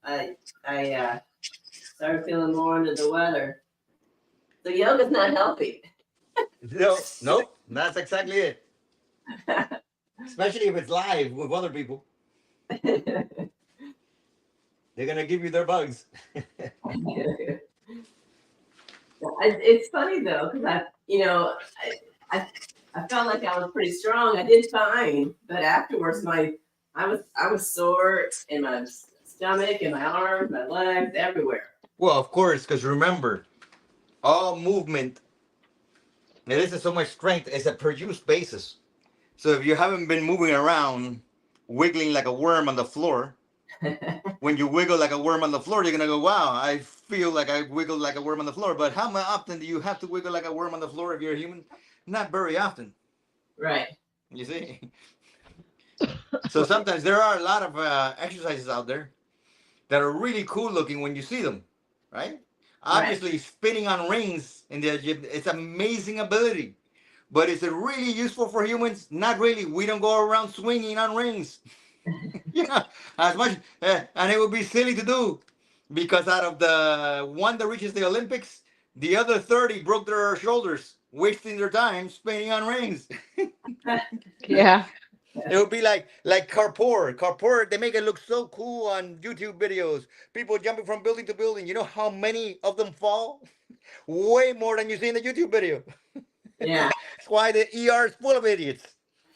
I started feeling more under the weather. So yoga's not healthy. No, nope, that's exactly it. Especially if it's live with other people, they're gonna give you their bugs. It's funny though, because I I felt like I was pretty strong. I did fine, but afterwards, I was sore in my stomach, in my arms, my legs, everywhere. Well, of course, because remember, all movement, and this is so much strength, is a per use basis. So if you haven't been moving around, wiggling like a worm on the floor, when you wiggle like a worm on the floor, you're gonna go, "Wow, I feel like I wiggled like a worm on the floor." But how often do you have to wiggle like a worm on the floor if you're a human? Not very often. Right. You see. So sometimes there are a lot of exercises out there that are really cool looking when you see them, right? Right. Obviously, spinning on rings in the gym, it's amazing ability. But is it really useful for humans? Not really. We don't go around swinging on rings. Yeah, as much, and it would be silly to do because out of the one that reaches the Olympics, the other 30 broke their shoulders, wasting their time spinning on rings. Yeah. It would be like carpour. Carpour, they make it look so cool on YouTube videos. People jumping from building to building. You know how many of them fall? Way more than you see in the YouTube video. Yeah. That's why the ER is full of idiots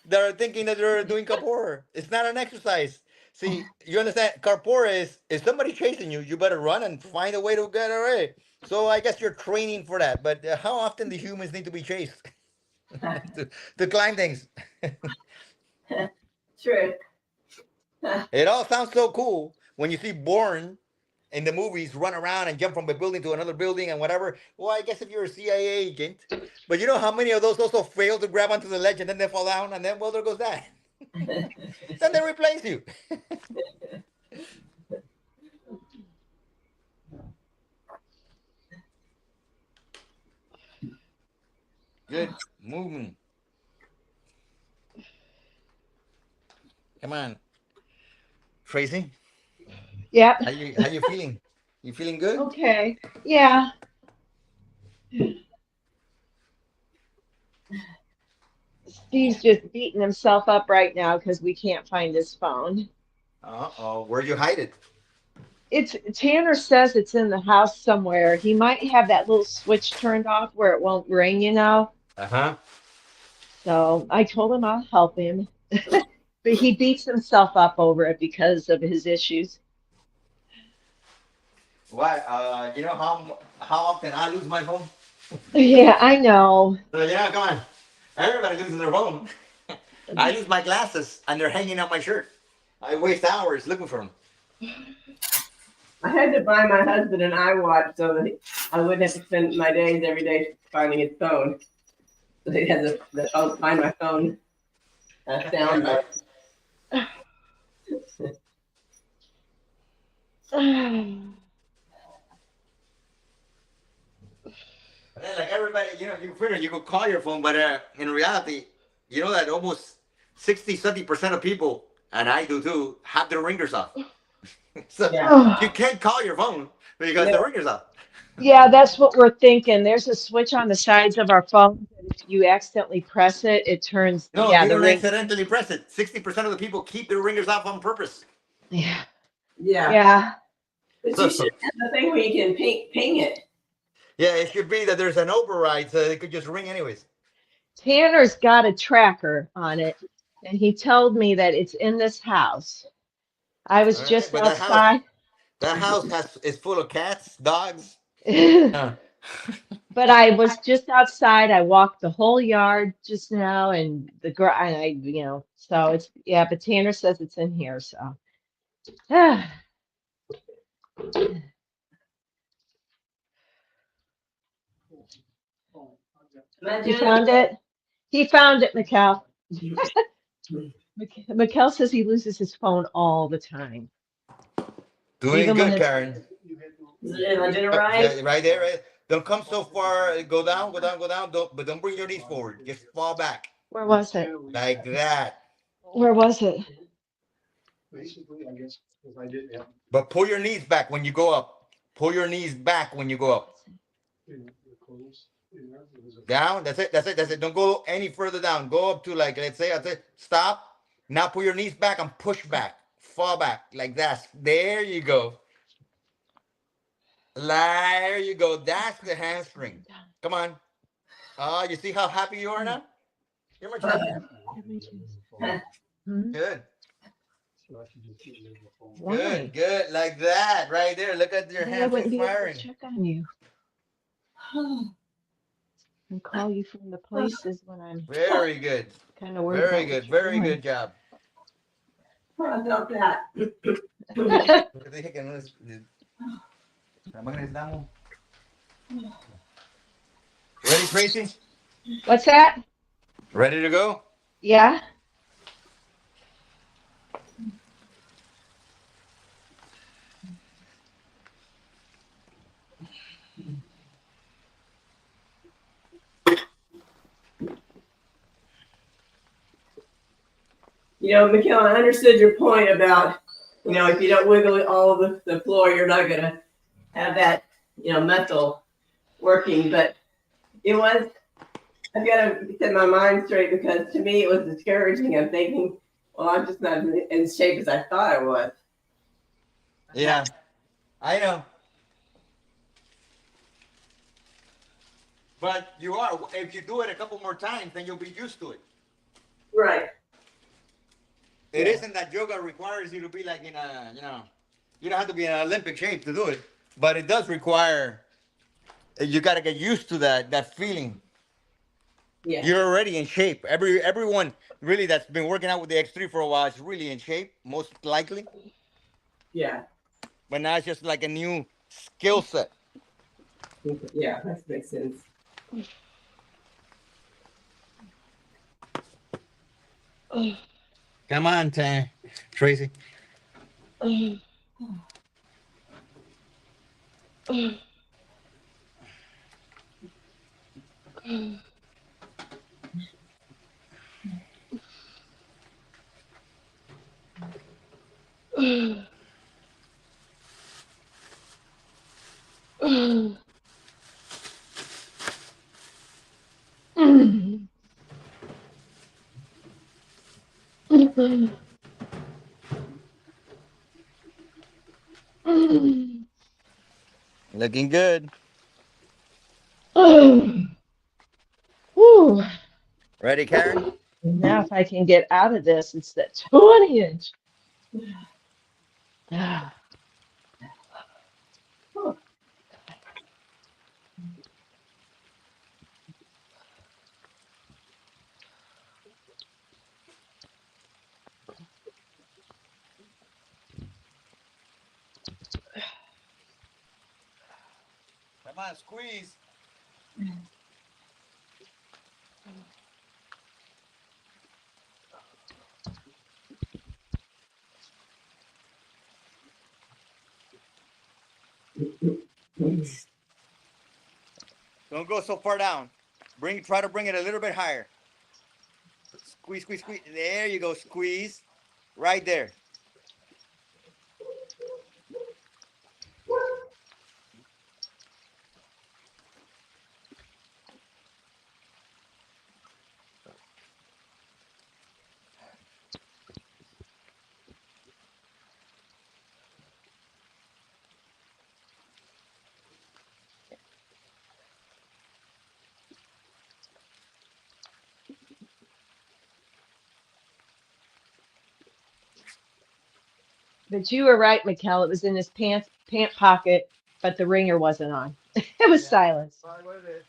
that are thinking that they're doing carpour. It's not an exercise. See, you understand? Carpour is if somebody chasing you, you better run and find a way to get away. So I guess you're training for that. But how often do humans need to be chased to climb things? True. It all sounds so cool when you see Bourne in the movies run around and jump from a building to another building and whatever. Well, I guess if you're a CIA agent, but you know how many of those also fail to grab onto the ledge and then they fall down and then well there goes that. Then they replace you. Good movement. Come on, Tracy. Yep. How you feeling? You feeling good? Okay. Yeah. Steve's just beating himself up right now because we can't find his phone. Uh-oh. Where'd you hide it? It's Tanner says it's in the house somewhere. He might have that little switch turned off where it won't ring, you know. Uh-huh. So I told him I'll help him. But he beats himself up over it because of his issues. Why? You know how often I lose my phone? Yeah, I know. So yeah, come on. Everybody loses their phone. I lose my glasses and they're hanging on my shirt. I waste hours looking for them. I had to buy my husband an iWatch so that I wouldn't have to spend my days every day finding his phone. So he had to find my phone sound. And then, like everybody, you figure you could call your phone, but in reality, you know that almost 60-70% of people, and I do too, have their ringers off. So Yeah. you can't call your phone because the ringer's off. Yeah, that's what we're thinking. There's a switch on the sides of our phone. If you accidentally press it, it turns, No, yeah, you the don't ring. accidentally press it. 60% of the people keep their ringers off on purpose. Yeah. Yeah. Yeah. But So, you should have the thing where you can ping it. yeah, it should be that there's an override so it could just ring anyways. Tanner's got a tracker on it, and he told me that it's in this house. I All was right, just but outside. that house is full of cats, dogs. But Uh, I was just outside. I walked the whole yard just now, and and so it's, yeah, but Tanner says it's in here, so. You Imagine. found it? He found it, Mikkel. Mikkel says he loses his phone all the time, Doing even when good, it's. Karen. Am I doing it right? Yeah, right there, right. Don't come so far. Go down, go down, go down. But don't bring your knees forward. Just fall back Where was it? like that. Where was it? Basically, I guess if I didn't have But pull your knees back when you go up. Pull your knees back when you go up. the clothes, it was a Down. That's it. That's it. That's it. Don't go any further down. Go up to like, let's say, I say, stop. Now pull your knees back and push back. Fall back like that. There you go. There you go. That's the hamstring. Come on. Oh, you see how happy you are now? You're my champion. Hmm? Good. so I should just get rid of the phone. Why? Good. Good. Like that. Right there. Look at your Then I hamstrings wouldn't be able to firing. check on you and call you from the places when I'm Very good. kind of worried Very about good. what you're Very doing. good job. I felt that. Lo que te dije que no es. Nada más necesitamos. Ready, Tracy? What's that? Ready to go? Yeah? You know, Mikhail, I understood your point about, you know, if you don't wiggle all of the floor, you're not going to have that, you know, muscle working. But it was, I've got to set my mind straight because to me it was discouraging. I'm thinking, well, I'm just not in shape as I thought I was. Yeah. I know. But you are. If you do it a couple more times, then you'll be used to it. Right. It Yeah. isn't that yoga requires you to be like in a, you don't have to be in an Olympic shape to do it. But it does require, you got to get used to that feeling. Yeah. You're already in shape. Everyone really that's been working out with the X3 for a while is really in shape, most likely. Yeah. But now it's just like a new skill set. Yeah. That makes sense. Come on, Tracy. Looking good. Whew. Ready, Karen? Now, if I can get out of this, it's that 20 inch. Ah. Come on, squeeze. Don't go so far down. Try to bring it a little bit higher. Squeeze, squeeze, squeeze. There you go. Squeeze. Right there. But you were right, Mikkel. It was in his pant pocket, but the ringer wasn't on. It was Yeah. silence. Probably what it is.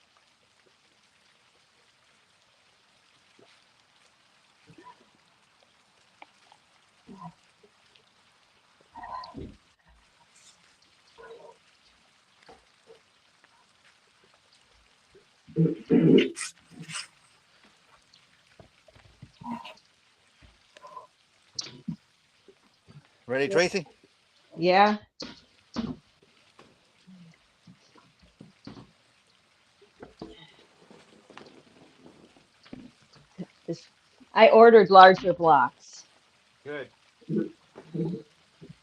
Ready, Tracy? Yeah. This, I ordered larger blocks. Good.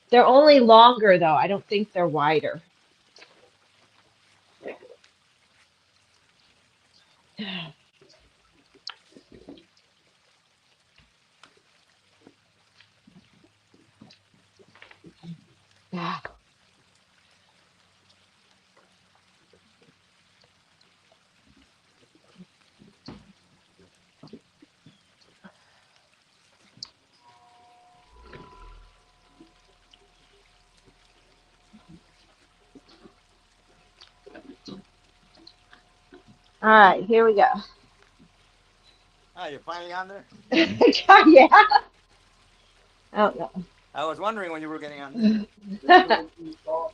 They're only longer though. I don't think they're wider. Yeah. All right, here we go. Ah, you're finally on there. Yeah. Oh I was wondering when you were getting on there. no.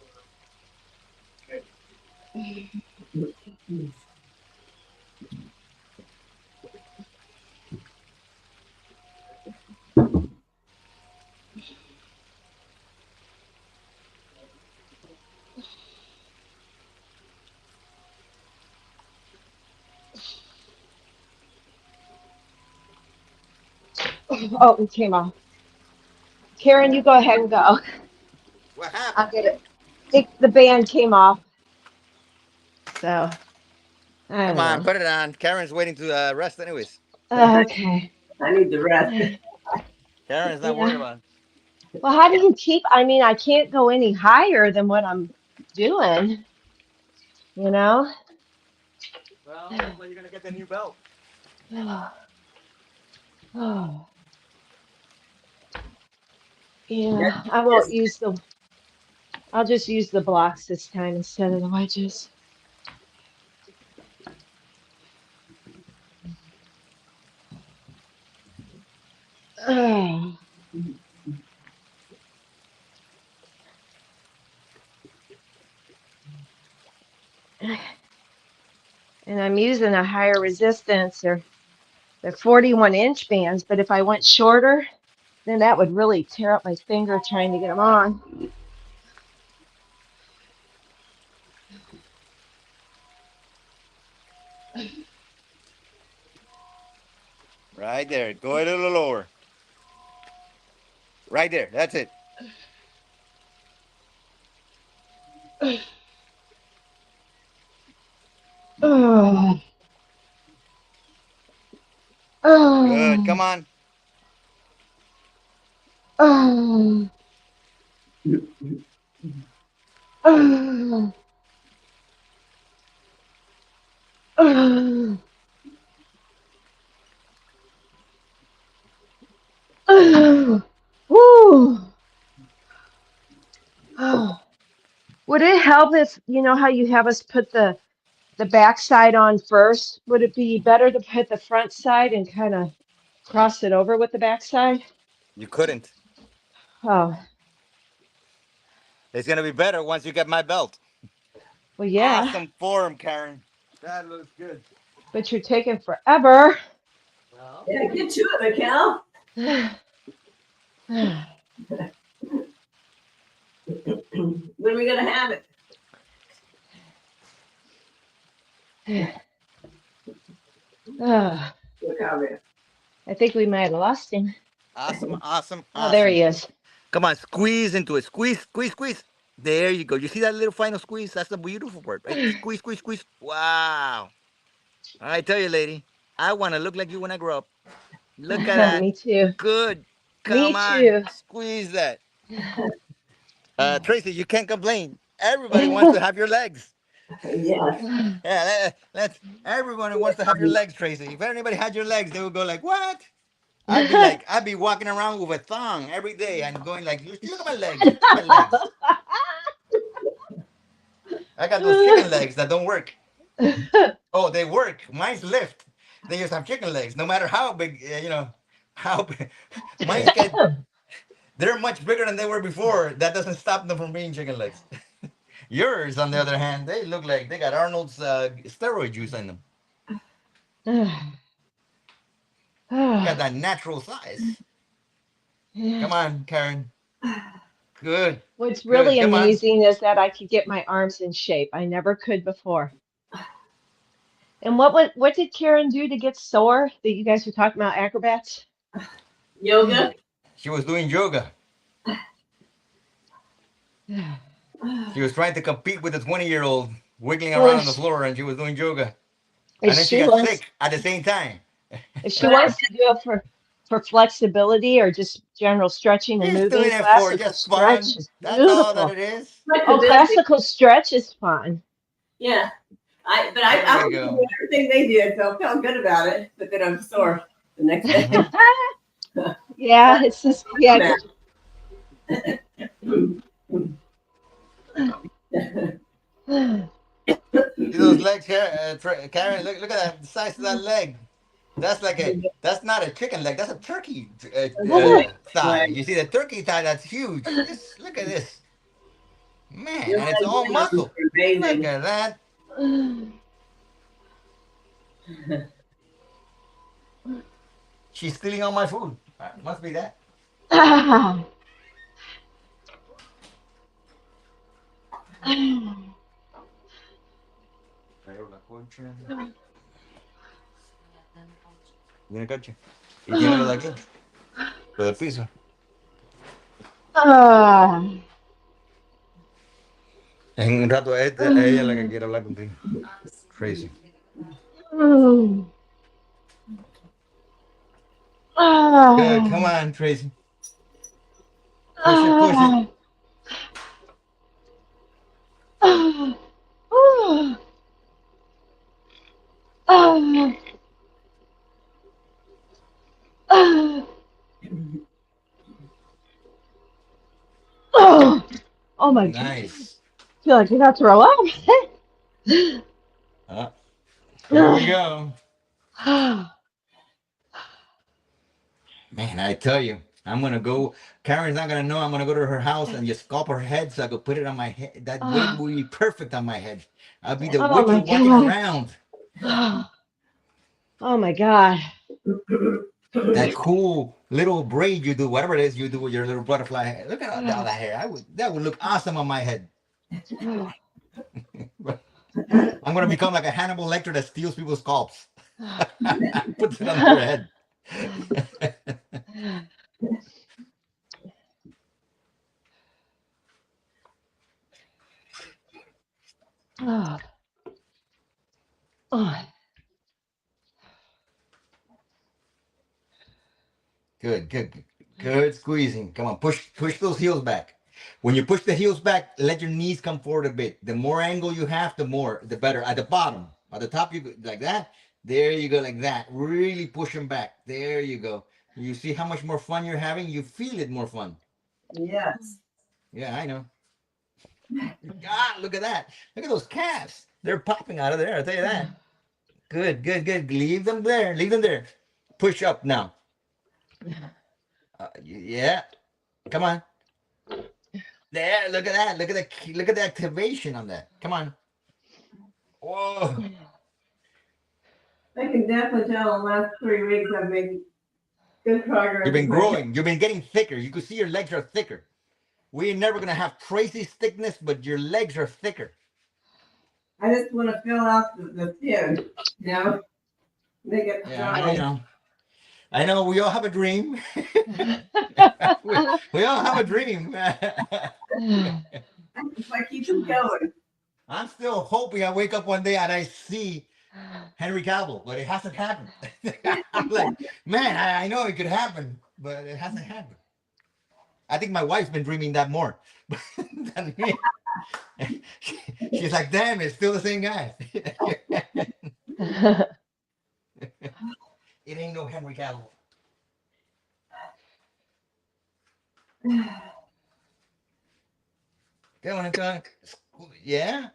Oh, it came off. Karen, you go ahead and go. What I'll happened? get it. The band came off, so I Come don't on, know. put it on. Karen's waiting to rest anyways. Okay. I need the rest. Karen's not worried Yeah. about it. Well, how do you keep? I mean, I can't go any higher than what I'm doing, you know? Well, that's why you're gonna get the new belt. Oh, That's yeah, I won't just use I'll just use the blocks this time instead of the wedges. Oh. And I'm using a higher resistance. They're 41-inch bands, but if I went shorter, then that would really tear up my finger trying to get them on. Right there. Go a little lower. Right there. That's it. Oh, Good. oh, Come on. oh, oh, oh, oh. Woo. Oh. Would it help if, you know how you have us put the back side on first? Would it be better to put the front side and kind of cross it over with the back side? You couldn't. Oh, It's gonna be better once you get my belt. well, yeah, Awesome form, Karen. That looks good. but you're taking forever. Well, yeah. Get to it, Mikhail. When are we gonna have it? Ah, Look out there. I think we might have lost him. awesome, awesome, Oh, there awesome. he is. Come on, squeeze into it. Squeeze, squeeze, squeeze. There you go. You see that little final squeeze? That's the beautiful part, right? Squeeze, squeeze, squeeze. Wow. I tell you, lady, I want to look like you when I grow up. Look at that. Me too. Good. Come Me on. too. Squeeze that. Tracy, you can't complain. Everybody wants to have your legs. Yes. Yeah, let's. Everyone wants to have your legs, Tracy. If anybody had your legs, they would go like, "What?" I'd be walking around with a thong every day and going like, "Look at my legs. Look at my legs. I got those chicken legs that don't work. Oh, they work. Mine's lift. They just have chicken legs. No matter how big, how big. Mine's get. They're much bigger than they were before. That doesn't stop them from being chicken legs. Yours, on the other hand, they look like they got Arnold's steroid juice in them. They got that natural size. Come on, Karen. Good, What's good. really Come on. amazing is that I could get my arms in shape. I never could before. And what did Karen do to get sore that you guys were talking about acrobats? Yoga. She was doing yoga. She was trying to compete with the 20-year-old, wiggling Well, around on the floor, and she was doing yoga. if And then she she got wants, sick at the same time. if she But I wants to do it for flexibility or just general stretching and She's moving, doing it for classical just stretch fun. is That's all that beautiful. it is. Oh, flexibility, classical stretch is fun. yeah. There I we was doing go. everything they did, so I felt good about it. But then I'm sore the next day. Hmm. Yeah, it's just yeah. Matt. 'Cause See those legs here, Karen? Look at that, the size of that leg. That's not a chicken leg. That's a turkey thigh. Like, You see the turkey thigh? That's huge. Just look at this, man, your and it's legs all are muscle. Look amazing. at that. She's stealing all my food. Must be that. Viene cacho. Y tiene lo de aquí, lo del piso. En un rato ella es la que quiere hablar contigo. Crazy. Good. Come on, Tracy. Push it, push it. Oh my God. I Nice. feel like I got to throw up. Here we go. Man, I tell you, I'm gonna go. Karen's not gonna know. I'm gonna go to her house and just scalp her head so I could put it on my head. That wig will be perfect on my head. I'll be the Oh my Wiccan walking God. around. Oh my God. That cool little braid you do, whatever it is you do with your little butterfly hair. Look at all that hair. That would look awesome on my head. I'm gonna become like a Hannibal Lecter that steals people's scalps, puts it on their head. Oh. Oh. Good, good, good squeezing. Come on, push those heels back. When you push the heels back, let your knees come forward a bit. The more angle you have, the better. At the bottom, at the top, you go like that. There you go, like that. Really push them back. There you go. You see how much more fun you're having. You feel it more fun. Yes. Yeah, I know. God, look at that. Look at those calves. They're popping out of there. I'll tell you that. Good, good, good. Leave them there. Leave them there. Push up now. Yeah. Come on. There. Look at that. Look at the activation on that. Come on. Whoa. I can definitely tell in the last 3 weeks I've made good progress. You've been growing. You've been getting thicker. You can see your legs are thicker. We're never gonna have crazy thickness, but your legs are thicker. I just want to fill out the skin, you know, make it Yeah, strong. I know. I know. We all have a dream. we all have a dream. If I keep them going. I'm still hoping I wake up one day and I see Henry Cavill, but it hasn't happened. I'm like, man, I know it could happen, but it hasn't happened. I think my wife's been dreaming that more than me. She's like, damn, it's still the same guy. It ain't no Henry Cavill. Come on, come on. Yeah.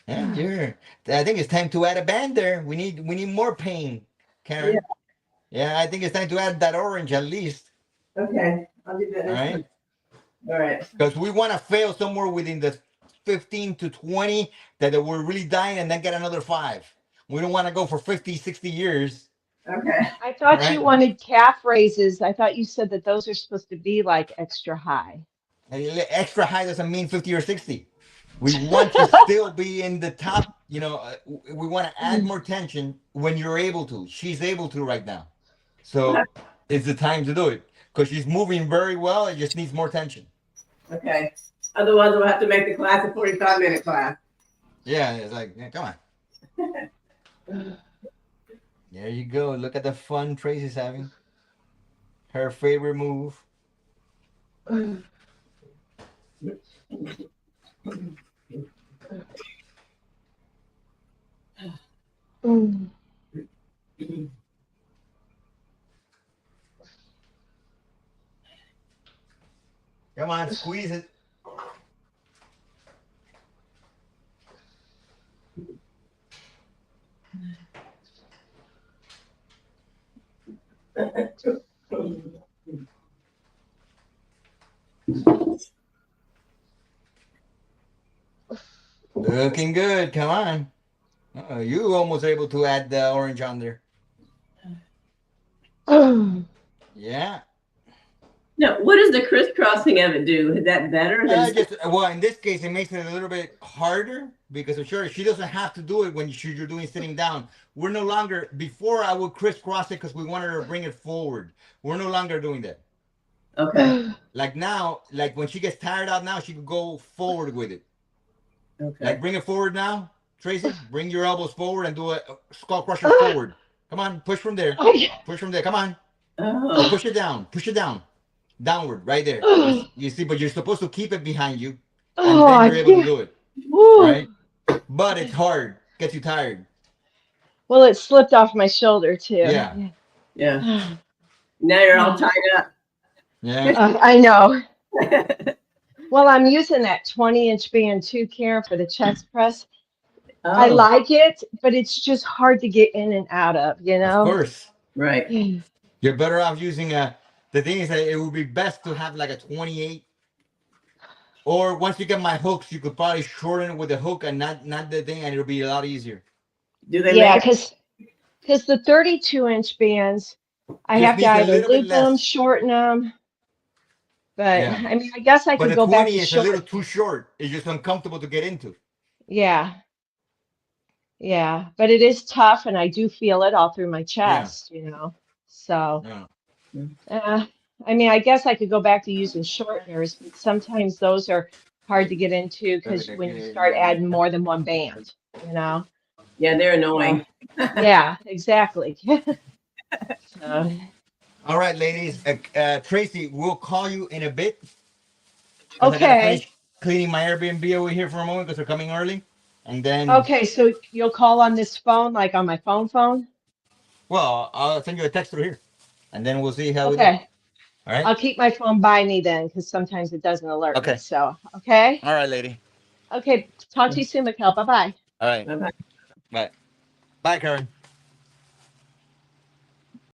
Yeah, sure. I think it's time to add a band there. We need more pain, Karen. Yeah, I think it's time to add that orange at least. Okay, I'll do that All next right. time. All right. Because we want to fail somewhere within the 15 to 20 that we're really dying and then get another 5. We don't want to go for 50, 60 years. Okay. I All thought you right. wanted calf raises. I thought you said that those are supposed to be like extra high. Extra high doesn't mean 50 or 60. We want to still be in the top, we want to add more tension when you're able to. She's able to right now. So it's the time to do it because she's moving very well. It just needs more tension. Okay. Otherwise, we'll have to make the class a 45-minute class. Yeah, it's like, yeah, come on. There you go. Look at the fun Tracy's having. Her favorite move. Come on, squeeze it. Looking good. Come on. You almost able to add the orange on there. Yeah. Now, what does the crisscrossing of it do? Is that better than? Well, in this case, it makes it a little bit harder because I'm sure she doesn't have to do it when you're doing sitting down. We're no longer, before I would crisscross it because we wanted her to bring it forward. We're no longer doing that. Okay. Like now, like when she gets tired out now, she can go forward with it. Okay. Like bring it forward now, Tracy. Bring your elbows forward and do a skull crusher forward. Come on, push from there. Push from there. Come on. Oh. Push it down. Push it down. Downward, right there. You see, but you're supposed to keep it behind you, and then you're able to do it. Right? But it's hard. Gets you tired. Well, it slipped off my shoulder too. Yeah. Yeah. Now you're all tied up. Yeah. I know. Well, I'm using that 20-inch band too, Karen, for the chest press. Oh. I like it, but it's just hard to get in and out of, you know? Of course. Right. You're better off using the thing is that it would be best to have like a 28. Or once you get my hooks, you could probably shorten it with the hook and not the thing, and it'll be a lot easier. Do they? Yeah, make it? because the 32-inch bands, I Just have to needs a either little bit loop them, less. shorten them. But Yeah. I mean, I guess I But could the go back 20 to is a little short. too short. It's just uncomfortable to get into. Yeah. Yeah, but it is tough, and I do feel it all through my chest, you know. So, Yeah. I mean, I guess I could go back to using shorteners, but sometimes those are hard to get into because when you start adding more than one band, you know. Yeah, they're annoying. Yeah, exactly. So, All right, ladies. Tracy, we'll call you in a bit. Because I gotta okay. finish cleaning my Airbnb over here for a moment because they're coming early. And then, Okay, so you'll call on this phone, like on my phone? well, I'll send you a text through here. And then we'll see how we go. Okay. All right? I'll keep my phone by me then, because sometimes it doesn't alert me. Okay. So, okay? All right, lady. Okay, talk to you soon, Mikhail. Bye-bye. All right. Bye-bye. Bye. Bye, Karen.